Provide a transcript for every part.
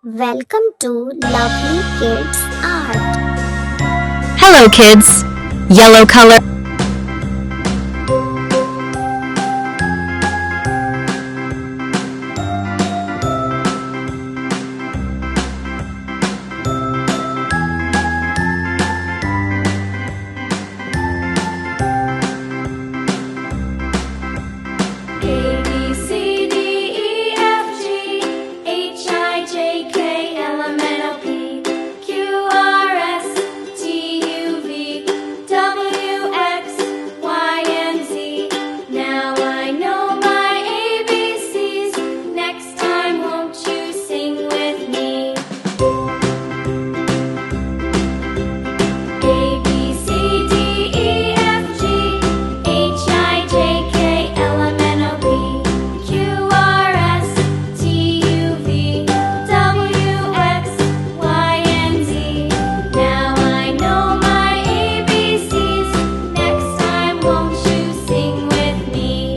Welcome to Lovely Kids Art. Hello, kids. Yellow color. A B C D E F G H I J K L M N O P Q R S T U V W X Y and Z. Now I know my ABCs. Next time, won't you sing with me? A B C D E F G H I J K L M N O P Q R S T U V W X Y and Z. Now I know my ABCs. Next time, won't you sing with me?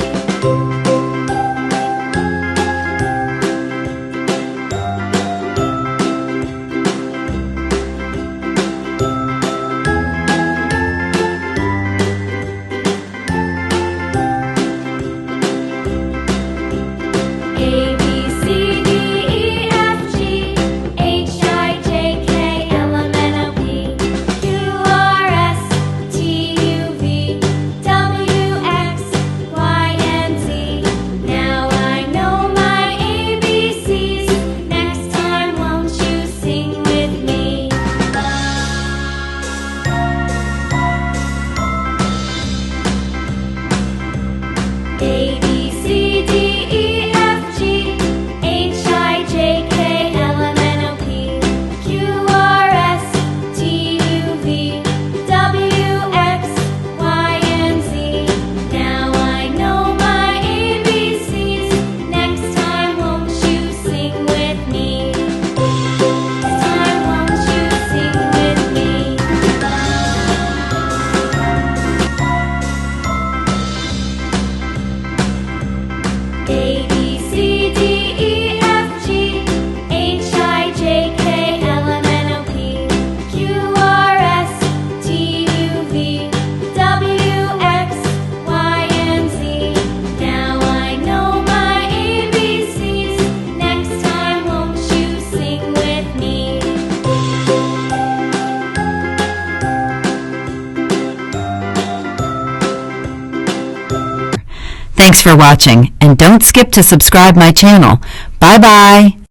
A B C D E F G H I J K L M N O P Q R S T U V W X Y and Z. Now I know my ABCs. Next time, won't you sing with me? A B C D E F G H I J K L M N O P Q R S T U V W X Y and Z. Now I know my ABCs. Next time, won't you sing with me? Next time, won't you sing with me? A B C D E F G H I J K L M N O P Q R S T U V W X Y and Z. Now I know my ABCs. Next time, won't you sing with me? Thanks for watching, and don't skip to subscribe my channel. Bye-bye.